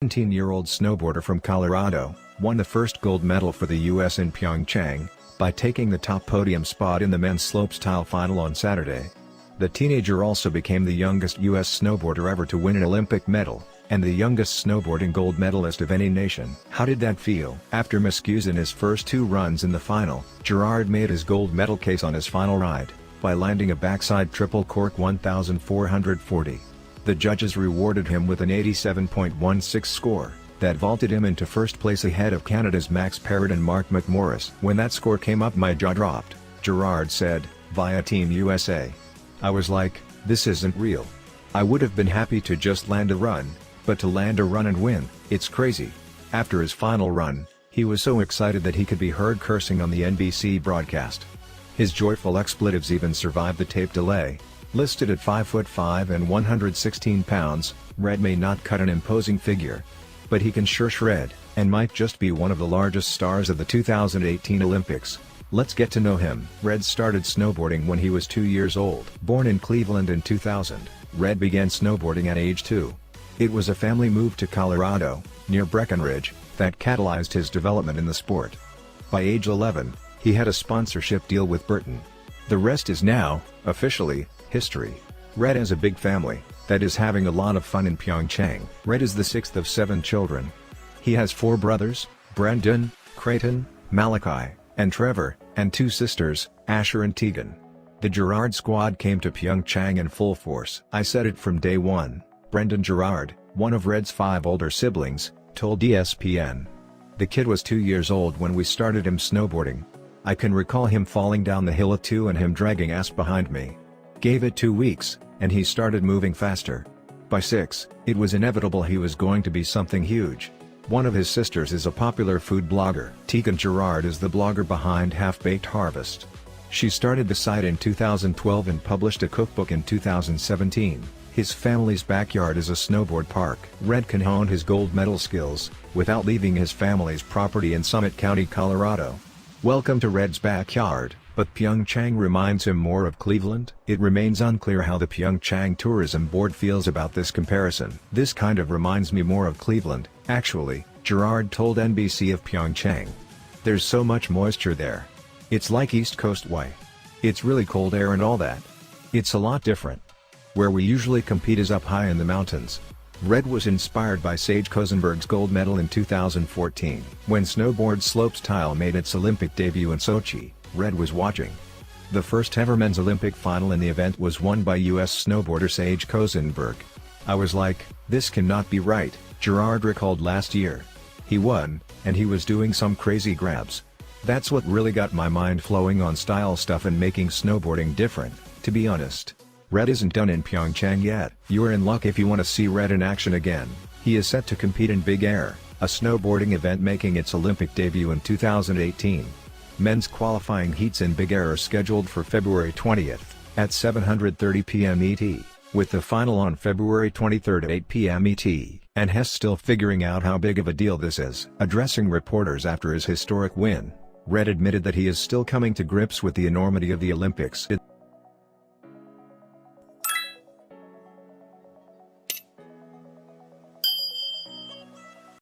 17-year-old snowboarder from Colorado, won the first gold medal for the U.S. in Pyeongchang, by taking the top podium spot in the men's slopestyle final on Saturday. The teenager also became the youngest U.S. snowboarder ever to win an Olympic medal, and the youngest snowboarding gold medalist of any nation. How did that feel? After miscues in his first two runs in the final, Gerard made his gold medal case on his final ride, by landing a backside triple cork 1,440. The judges rewarded him with an 87.16 score, that vaulted him into first place ahead of Canada's Max Parrott and Mark McMorris. "When that score came up, my jaw dropped," Gerard said, via Team USA. "I was like, this isn't real. I would have been happy to just land a run, but to land a run and win, it's crazy." After his final run, he was so excited that he could be heard cursing on the NBC broadcast. His joyful expletives even survived the tape delay. Listed at 5'5" and 116 pounds, Red may not cut an imposing figure, but he can sure shred, and might just be one of the largest stars of the 2018 Olympics. Let's get to know him. Red started snowboarding when he was 2 years old. Born in Cleveland in 2000, Red began snowboarding at age 2. It was a family move to Colorado, near Breckenridge, that catalyzed his development in the sport. By age 11, he had a sponsorship deal with Burton. The rest is now, officially, history. Red has a big family, that is having a lot of fun in Pyeongchang. Red is the sixth of 7 children. He has 4 brothers, Brendan, Creighton, Malachi, and Trevor, and 2 sisters, Asher and Tegan. The Gerard squad came to Pyeongchang in full force. "I said it from day one," Brendan Gerard, one of Red's 5 older siblings, told ESPN. "The kid was 2 years old when we started him snowboarding. I can recall him falling down the hill at 2 and him dragging ass behind me. Gave it 2 weeks, and he started moving faster. By 6, it was inevitable he was going to be something huge." One of his sisters is a popular food blogger. Tegan Gerard is the blogger behind Half-Baked Harvest. She started the site in 2012 and published a cookbook in 2017. His family's backyard is a snowboard park. Red can hone his gold medal skills, without leaving his family's property in Summit County, Colorado. Welcome to Red's backyard. But Pyeongchang reminds him more of Cleveland? It remains unclear how the Pyeongchang Tourism Board feels about this comparison. "This kind of reminds me more of Cleveland, actually," Gerard told NBC of Pyeongchang. "There's so much moisture there. It's like East Coast way. It's really cold air and all that. It's a lot different. Where we usually compete is up high in the mountains." Red was inspired by Sage Kozenberg's gold medal in 2014. When snowboard slopestyle made its Olympic debut in Sochi, Red was watching. The first ever men's Olympic final in the event was won by U.S. snowboarder Sage Kozenberg. "I was like, this cannot be right," Gerard recalled last year. "He won, and he was doing some crazy grabs. That's what really got my mind flowing on style stuff and making snowboarding different, to be honest." Red isn't done in Pyeongchang yet. You're in luck if you want to see Red in action again. He is set to compete in Big Air, a snowboarding event making its Olympic debut in 2018. Men's qualifying heats in Big Air are scheduled for February 20th, at 7:30 p.m. ET, with the final on February 23rd at 8 p.m. ET, and Hess still figuring out how big of a deal this is. Addressing reporters after his historic win, Red admitted that he is still coming to grips with the enormity of the Olympics.